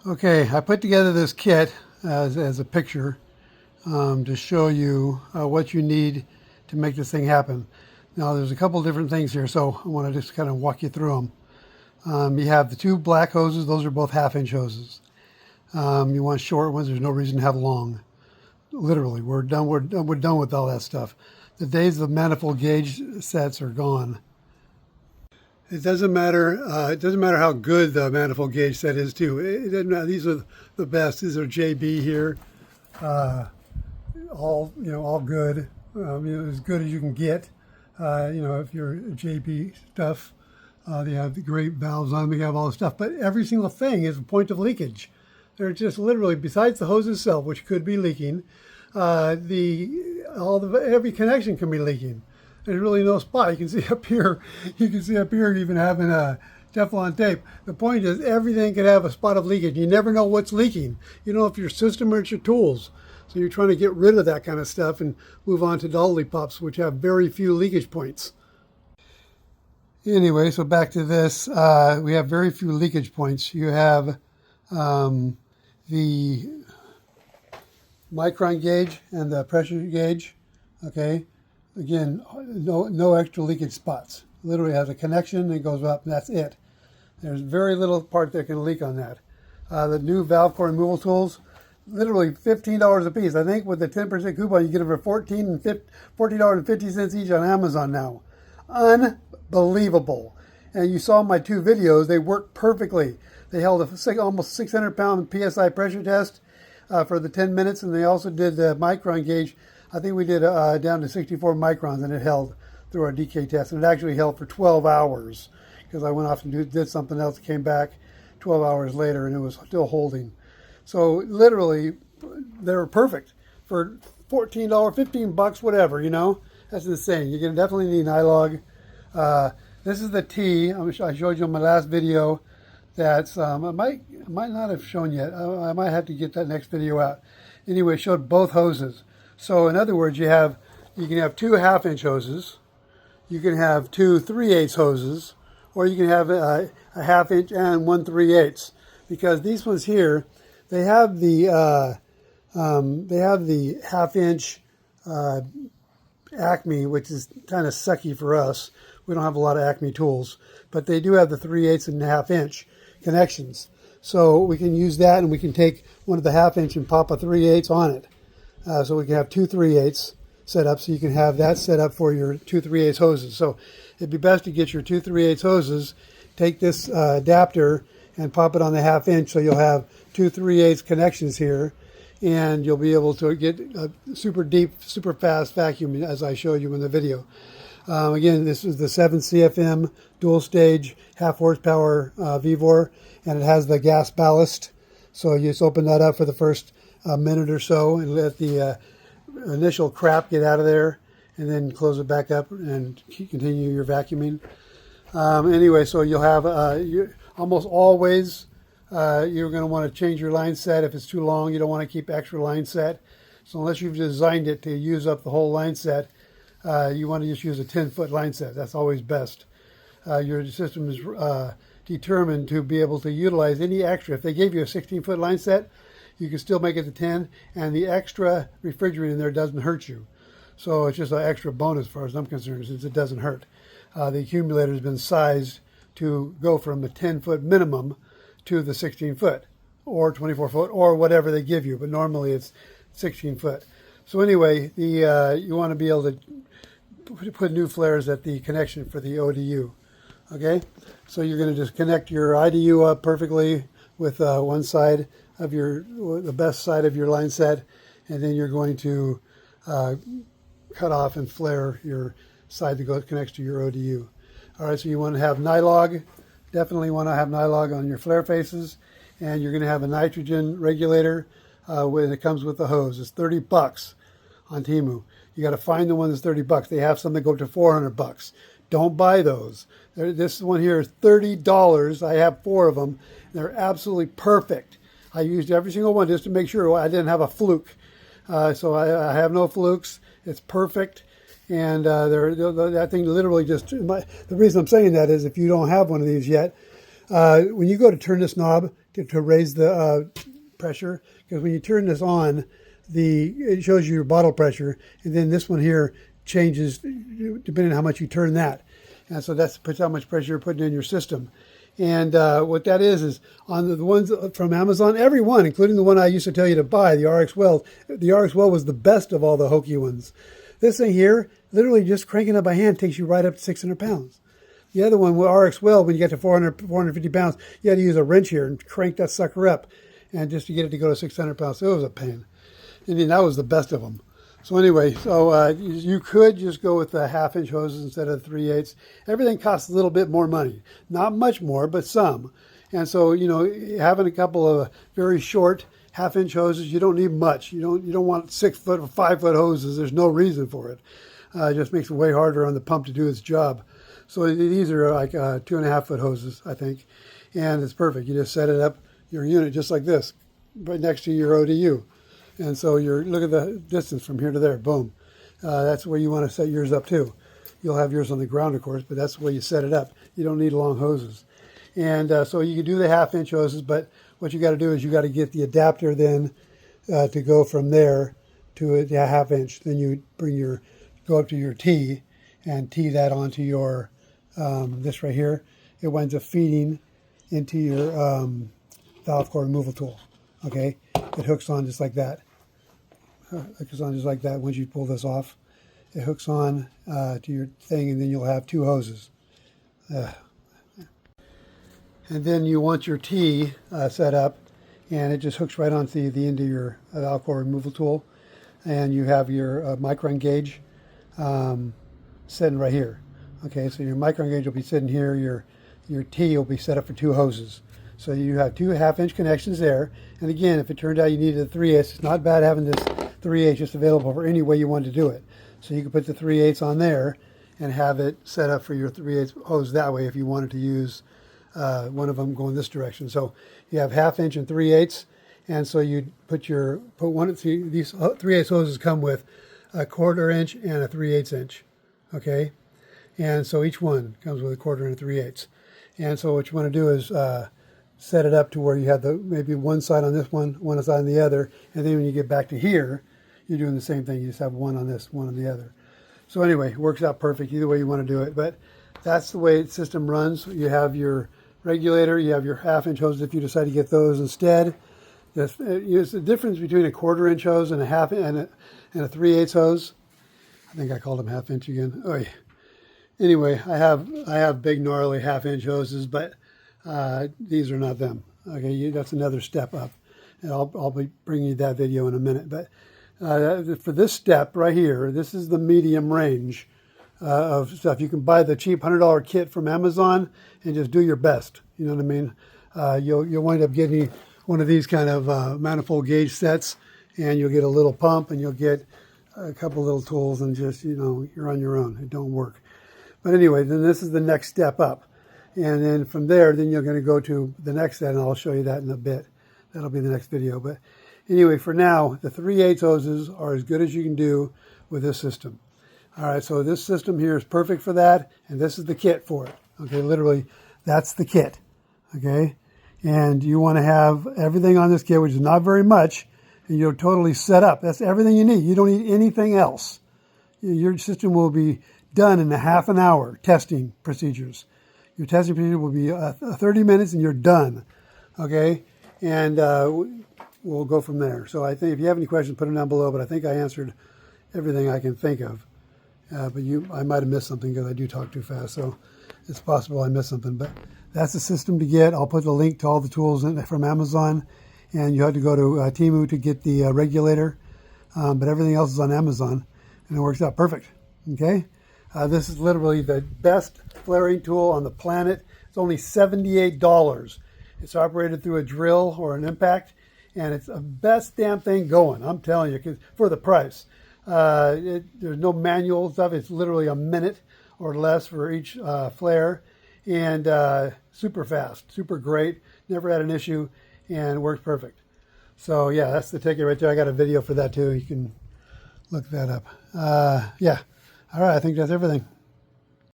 Okay, I put together this kit as a picture to show you what you need to make this thing happen. Now there's a couple different things here, so I want to just kind of walk you through them. You have the two black hoses, those are both half-inch hoses. You want short ones, there's no reason to have long. Literally, we're done with all that stuff. The days of manifold gauge sets are gone. It doesn't matter. It doesn't matter how good the manifold gauge set is, too. It doesn't matter. These are the best. These are JB here, all good. As good as you can get. If you're JB stuff, they have the great valves on them. They have all the stuff, but every single thing is a point of leakage. They're just literally, besides the hose itself, which could be leaking, every connection can be leaking. There's really no spot. You can see up here. You can see up here even having a Teflon tape. The point is everything could have a spot of leakage. You never know what's leaking. You don't know if your system or it's your tools. So you're trying to get rid of that kind of stuff and move on to lollipops, which have very few leakage points. Anyway, so back to this. We have very few leakage points. You have the micron gauge and the pressure gauge. Okay. Again, no extra leakage spots. Literally has a connection and goes up, and that's it. There's very little part that can leak on that. The new valve core removal tools, literally $15 a piece. I think with the 10% coupon, you get them for $14.50 each on Amazon now. Unbelievable. And you saw my two videos, they worked perfectly. They held a almost 600-pound PSI pressure test for the 10 minutes, and they also did the micron gauge. I think we did down to 64 microns, and it held through our DK test. And it actually held for 12 hours because I went off and did something else, came back 12 hours later, and it was still holding. So literally, they were perfect for $14, $15, whatever, That's insane. You're going to definitely need an iLog. This is the T I showed you in my last video. That's I might not have shown yet. I might have to get that next video out. Anyway, it showed both hoses. So in other words, you can have two half-inch hoses, you can have two 3/8 hoses, or you can have a half-inch and one 3/8. Because these ones here, they have the half-inch Acme, which is kind of sucky for us. We don't have a lot of Acme tools, but they do have the 3/8 and half-inch connections. So we can use that, and we can take one of the half-inch and pop a 3/8 on it. So we can have two 3/8 set up, so you can have that set up for your two 3/8 hoses. So it'd be best to get your two 3/8 hoses, take this adapter and pop it on the half-inch, so you'll have two 3/8 connections here, and you'll be able to get a super deep, super fast vacuum as I showed you in the video. Again, this is the 7 CFM dual stage half horsepower VEVOR, and it has the gas ballast. So you just open that up for the first minute or so and let the initial crap get out of there, and then close it back up and continue your vacuuming. Anyway, so you'll have almost always you're going to want to change your line set. If it's too long, you don't want to keep extra line set. So unless you've designed it to use up the whole line set, you want to just use a 10-foot line set. That's always best. Your system is determined to be able to utilize any extra. If they gave you a 16-foot line set, you can still make it to 10, and the extra refrigerant in there doesn't hurt you. So it's just an extra bonus as far as I'm concerned, since it doesn't hurt. The accumulator has been sized to go from the 10-foot minimum to the 16-foot or 24-foot or whatever they give you, but normally it's 16-foot. So anyway, you want to be able to put new flares at the connection for the ODU. Okay, so you're going to just connect your IDU up perfectly with one side of the best side of your line set, and then you're going to cut off and flare your side that connects to your ODU. All right, so you want to have NILOG. Definitely want to have NILOG on your flare faces, and you're going to have a nitrogen regulator when it comes with the hose. It's $30 on Temu. You got to find the one that's $30. They have some that go up to $400. Don't buy those. This one here is $30. I have 4 of them. They're absolutely perfect. I used every single one just to make sure I didn't have a fluke. So I have no flukes. It's perfect. And that thing literally just, the reason I'm saying that is if you don't have one of these yet, when you go to turn this knob, to raise the pressure, because when you turn this on, it shows you your bottle pressure, and then this one here changes depending on how much you turn that. And so that's how much pressure you're putting in your system. And what that is on the ones from Amazon, every one, including the one I used to tell you to buy, the RX Well. The RX Well was the best of all the hokey ones. This thing here, literally just cranking it by hand, takes you right up to 600 pounds. The other one, with RX Well, when you get to 450 pounds, you had to use a wrench here and crank that sucker up, and just to get it to go to 600 pounds. So it was a pain. And then that was the best of them. So anyway, you could just go with the 1/2-inch hoses instead of the 3/8. Everything costs a little bit more money. Not much more, but some. And so, having a couple of very short 1/2-inch hoses, you don't need much. You don't want 6-foot or 5-foot hoses. There's no reason for it. It just makes it way harder on the pump to do its job. So these are like 2.5-foot hoses, I think. And it's perfect. You just set it up, your unit, just like this, right next to your ODU. And so look at the distance from here to there, boom. That's where you want to set yours up too. You'll have yours on the ground, of course, but that's the way you set it up. You don't need long hoses. And so you can do the 1/2-inch hoses, but what you got to do is you got to get the adapter then to go from there to a 1/2-inch. Then you go up to your T and tee that onto your, this right here. It winds up feeding into your valve core removal tool. Okay, it hooks on just like that. It goes on just like that. Once you pull this off, it hooks on to your thing, and then you'll have 2 hoses. And then you want your T set up, and it just hooks right onto the end of your valve core removal tool. And you have your micron gauge sitting right here. Okay, so your micron gauge will be sitting here. Your T will be set up for 2 hoses. So you have 2 1/2-inch connections there. And again, if it turned out you needed a 3/8, it's not bad having this 3/8 just available for any way you want to do it. So you can put the 3/8 on there and have it set up for your 3/8 hose that way if you wanted to use one of them going this direction. So you have 1/2-inch and 3/8, and so you put one of these 3/8 hoses come with a 1/4-inch and a 3/8 inch. Okay, and so each one comes with a 1/4 and a 3/8. And so what you want to do is set it up to where you have maybe one side on this one side on the other, and then when you get back to here, you're doing the same thing. You just have one on this, one on the other. So anyway, it works out perfect either way you want to do it. But that's the way the system runs. You have your regulator, you have your 1/2-inch hoses if you decide to get those instead. It's the difference between a 1/4-inch hose and a 3/8 hose. I think I called them 1/2-inch again. Oh yeah. Anyway, I have big gnarly 1/2-inch hoses, but these are not them. Okay, that's another step up, and I'll be bringing you that video in a minute. But for this step right here, this is the medium range of stuff. You can buy the cheap $100 kit from Amazon and just do your best. You know what I mean? You'll wind up getting one of these kind of manifold gauge sets, and you'll get a little pump, and you'll get a couple little tools, and just you're on your own. It don't work. But anyway, then this is the next step up. And then from there, then you're going to go to the next set, and I'll show you that in a bit. That'll be the next video. But anyway, for now, the 3/8 hoses are as good as you can do with this system. All right, so this system here is perfect for that, and this is the kit for it. Okay, literally, that's the kit. Okay, and you want to have everything on this kit, which is not very much, and you're totally set up. That's everything you need. You don't need anything else. Your system will be done in a half an hour testing procedures. Your testing procedure will be 30 minutes and you're done. Okay, and we'll go from there. So I think if you have any questions, put them down below, but I think I answered everything I can think of. But I might have missed something because I do talk too fast, so it's possible I missed something. But that's the system to get. I'll put the link to all the tools from Amazon, and you have to go to Temu to get the regulator. But everything else is on Amazon, and it works out perfect. Okay, this is literally the best flaring tool on the planet. It's only $78. It's operated through a drill or an impact, and it's the best damn thing going. I'm telling you, 'cause for the price. There's no manual stuff. It's literally a minute or less for each flare, and super fast, super great. Never had an issue, and works perfect. So yeah, that's the ticket right there. I got a video for that too. You can look that up. Yeah. All right. I think that's everything.